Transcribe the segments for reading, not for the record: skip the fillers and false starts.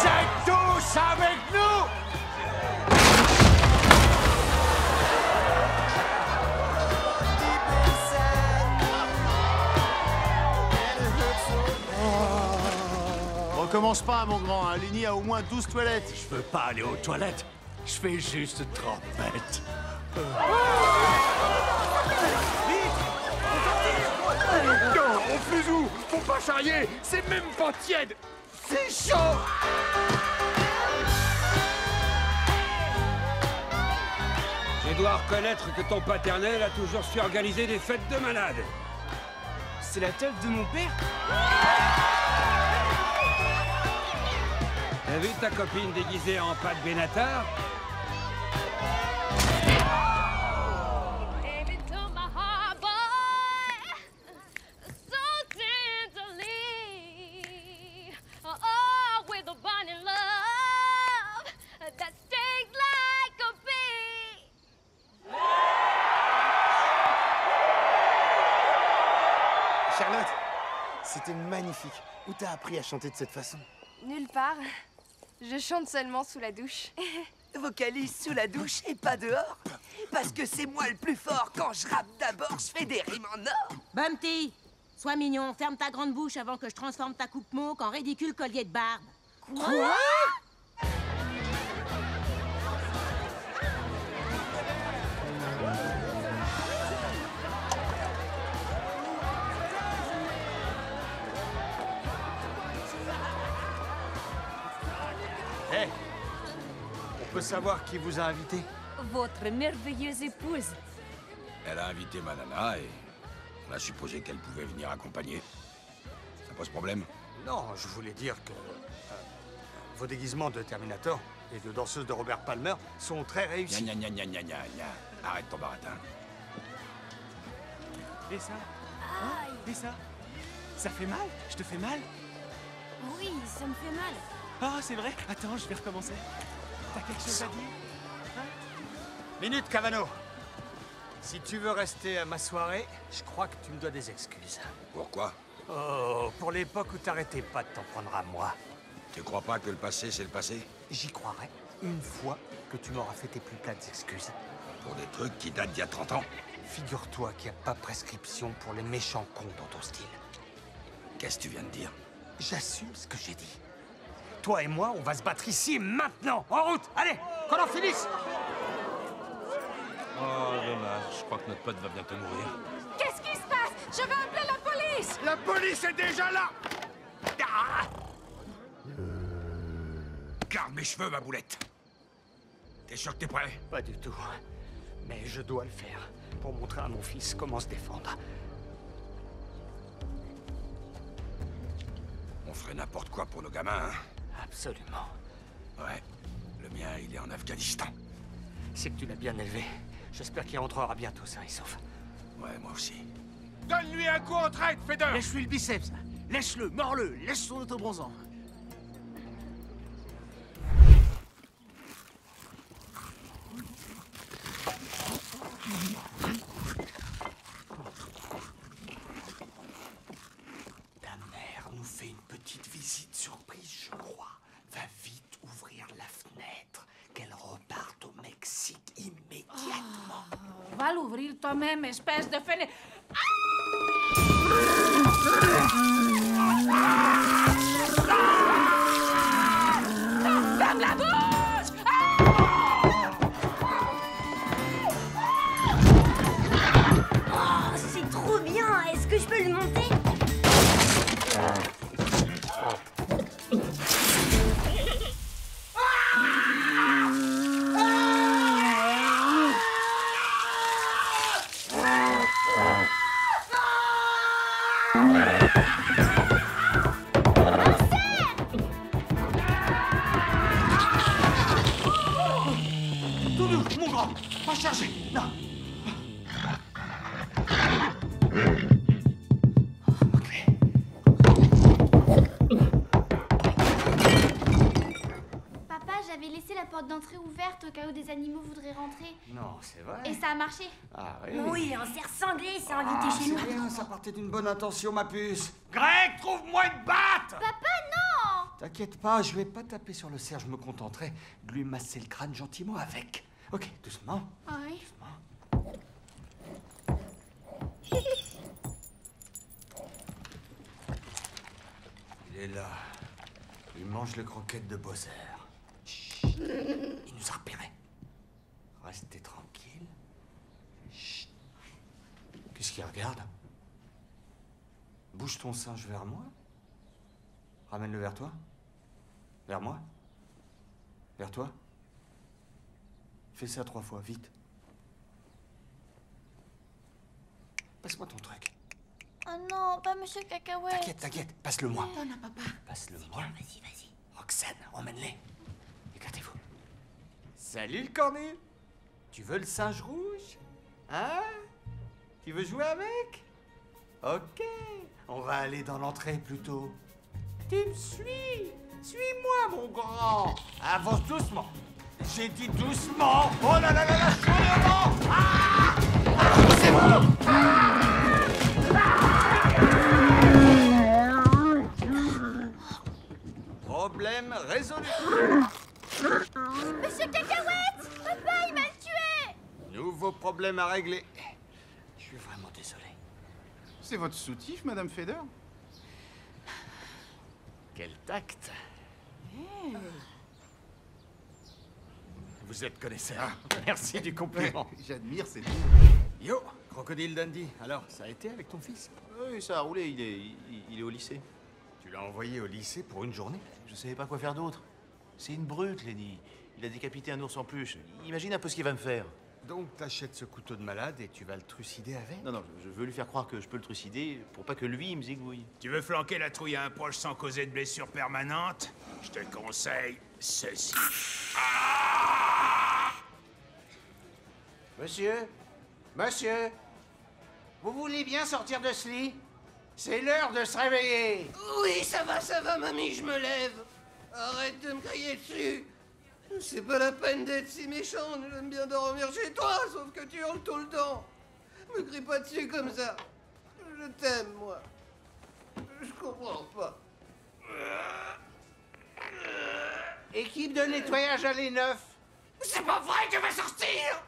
Vous êtes tous avec nous? Recommence pas, mon grand. Hein. Lenny a au moins 12 toilettes. Je veux pas aller aux toilettes. Je fais juste trempette. Non, on fait où? Faut pas charrier. C'est même pas tiède. C'est chaud. Je dois reconnaître que ton paternel a toujours su organiser des fêtes de malades. C'est la teuf de mon père? T'as vu ta copine déguisée en pâte Benatar? Charlotte, c'était magnifique. Où t'as appris à chanter de cette façon? Nulle part. Je chante seulement sous la douche. Vocalise sous la douche et pas dehors? Parce que c'est moi le plus fort. Quand je rappe d'abord, je fais des rimes en or. Bumpty, sois mignon, ferme ta grande bouche avant que je transforme ta coupe moque en ridicule collier de barbe. Quoi? Hé, on peut savoir qui vous a invité? Votre merveilleuse épouse. Elle a invité ma nana et on a supposé qu'elle pouvait venir accompagner. Ça pose problème? Non, je voulais dire que vos déguisements de Terminator et de danseuse de Robert Palmer sont très réussis. Gna gna gna gna gna gna. Arrête ton baratin. Et ça? Hein? Et ça? Ça fait mal? Je te fais mal? Oui, ça me fait mal. Ah, c'est vrai? Attends, je vais recommencer. T'as quelque chose à dire? Hein? Minute, Cavano. Si tu veux rester à ma soirée, je crois que tu me dois des excuses. Pourquoi? Oh, pour l'époque où t'arrêtais pas de t'en prendre à moi. Tu crois pas que le passé, c'est le passé? J'y croirais une fois que tu m'auras fait tes plus plates excuses. Pour des trucs qui datent d'il y a 30 ans? Figure-toi qu'il n'y a pas prescription pour les méchants cons dans ton style. Qu'est-ce que tu viens de dire? J'assume ce que j'ai dit. Toi et moi, on va se battre ici, maintenant. En route. Allez, qu'on en finisse. Oh, dommage. Je crois que notre pote va bientôt mourir. Qu'est-ce qui se passe? Je vais appeler la police! La police est déjà là. Ah! Garde mes cheveux, ma boulette. T'es sûr que t'es prêt? Pas du tout. Mais je dois le faire pour montrer à mon fils comment se défendre. On ferait n'importe quoi pour nos gamins, hein? Absolument. Ouais. Le mien, il est en Afghanistan. C'est que tu l'as bien élevé. J'espère qu'il rentrera bientôt, sain et sauf. Ouais, moi aussi. Donne-lui un coup en traite, Feder. Lèche-lui le biceps. Lèche-le, mords-le, lèche son autobronzant. Ta mère nous fait une petite visite surprise, je crois. Va vite ouvrir la fenêtre, qu'elle reparte au Mexique immédiatement. Va l'ouvrir toi-même, espèce de fêlé. Ferme la bouche! Oh, c'est trop bien. Est-ce que je peux le monter? Tout doux, mon grand. Pas chargé. Non. Papa, j'avais laissé la porte d'entrée ouverte au cas où des animaux voudraient rentrer. Non, c'est vrai. Et ça a marché. Ah oui. Oui, un cerf sanglé s'est invité chez nous. C'est bien, ça partait d'une bonne intention, ma puce. Greg, trouve-moi une batte. Papa, non! T'inquiète pas, je vais pas taper sur le cerf, je me contenterai de lui masser le crâne gentiment avec. Ok, doucement. Oui. Doucement. Il est là. Il mange le croquette de Bowser. Chut. Il nous a repérés. Restez tranquille. Chut. Qu'est-ce qu'il regarde? Bouge ton singe vers moi. Ramène-le vers toi. Vers moi. Vers toi. Fais ça 3 fois, vite. Passe-moi ton truc. Oh non, pas Monsieur Cacahuète. T'inquiète, t'inquiète, passe-le-moi. Non, non, papa. Passe-le-moi. Vas-y, vas-y. Roxane, emmène-les. Écartez-vous. Salut le cornu. Tu veux le singe rouge? Hein? Tu veux jouer avec? Ok. On va aller dans l'entrée plutôt. Tu me suis? Suis-moi, mon grand. Avance doucement. J'ai dit doucement. Oh là là là là, je suis devant. Ah! C'est bon. Problème résolu. Monsieur Cacahuète! Papa, il m'a tué! Nouveau problème à régler. Je suis vraiment désolé. C'est votre soutif, Madame Feder? Quel tact. Vous êtes connaisseur. Merci du compliment. J'admire cette... Yo, Crocodile Dundee. Alors, ça a été avec ton fils? Oui, ça a roulé, il est au lycée. Tu l'as envoyé au lycée pour une journée? Je savais pas quoi faire d'autre. C'est une brute, Lenny. Il a décapité un ours en peluche. Imagine un peu ce qu'il va me faire. Donc t'achètes ce couteau de malade et tu vas le trucider avec? Non, non, je veux lui faire croire que je peux le trucider pour pas que lui, il me zigouille. Tu veux flanquer la trouille à un proche sans causer de blessure permanente? Je te conseille ceci. Monsieur? Monsieur? Vous voulez bien sortir de ce lit? C'est l'heure de se réveiller! Oui, ça va, mamie, je me lève. Arrête de me crier dessus. C'est pas la peine d'être si méchant, j'aime bien dormir chez toi, sauf que tu hurles tout le temps. Me crie pas dessus comme ça. Je t'aime, moi. Je comprends pas. Équipe de nettoyage à les neufs. C'est pas vrai, tu vas sortir!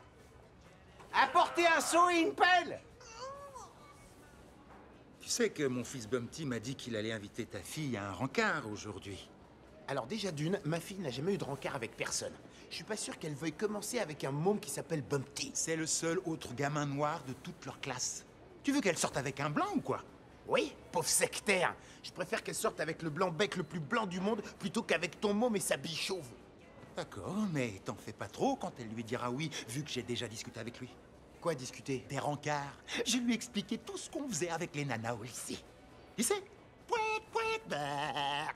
Apportez un seau et une pelle! Tu sais que mon fils Bumpty m'a dit qu'il allait inviter ta fille à un rencard aujourd'hui. Alors déjà d'une, ma fille n'a jamais eu de rencard avec personne. Je suis pas sûr qu'elle veuille commencer avec un môme qui s'appelle Bumpty. C'est le seul autre gamin noir de toute leur classe. Tu veux qu'elle sorte avec un blanc ou quoi? Oui, pauvre sectaire. Je préfère qu'elle sorte avec le blanc bec le plus blanc du monde plutôt qu'avec ton môme et sa bille chauve. D'accord, mais t'en fais pas trop quand elle lui dira oui, vu que j'ai déjà discuté avec lui. Quoi discuter? Des rencarts. Je lui ai expliqué tout ce qu'on faisait avec les nanas au lycée. Tu sais? Pouet, pouet, bah.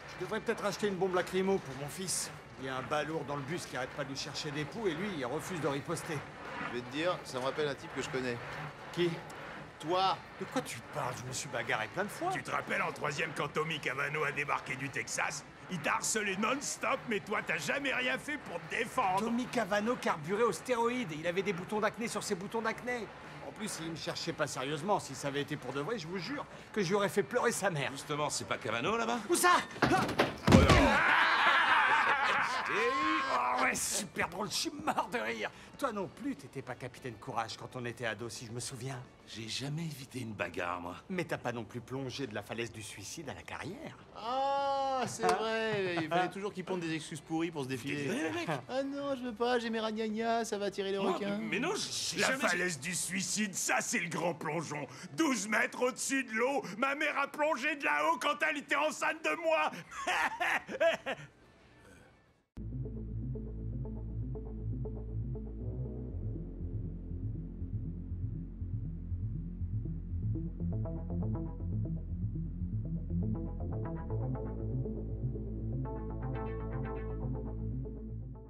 Je devrais peut-être acheter une bombe lacrymo pour mon fils. Il y a un balourd dans le bus qui arrête pas de lui chercher des poux et lui, il refuse de riposter. Je vais te dire, ça me rappelle un type que je connais. Qui? Toi. De quoi tu parles? Je me suis bagarré plein de fois. Tu te rappelles en 3e quand Tommy Cavano a débarqué du Texas? Il t'a harcelé non-stop, mais toi, t'as jamais rien fait pour te défendre. Tommy Cavano carburait aux stéroïdes et il avait des boutons d'acné sur ses boutons d'acné. En plus, il me cherchait pas sérieusement. Si ça avait été pour de vrai, je vous jure que je lui aurais fait pleurer sa mère. Justement, c'est pas Cavano là-bas? Où ça? Oh ouais, super drôle, je suis mort de rire. Toi non plus, t'étais pas capitaine Courage quand on était ado, si je me souviens. J'ai jamais évité une bagarre, moi. Mais t'as pas non plus plongé de la falaise du suicide à la carrière. Ah, c'est vrai. Il fallait toujours qu'il ponde des excuses pourries pour se défiler. Ah non, je veux pas, j'ai mes ragnagnas, ça va attirer les requins. Mais non, la falaise du suicide, ça c'est le grand plongeon. 12 mètres au-dessus de l'eau, ma mère a plongé de là-haut quand elle était enceinte de moi.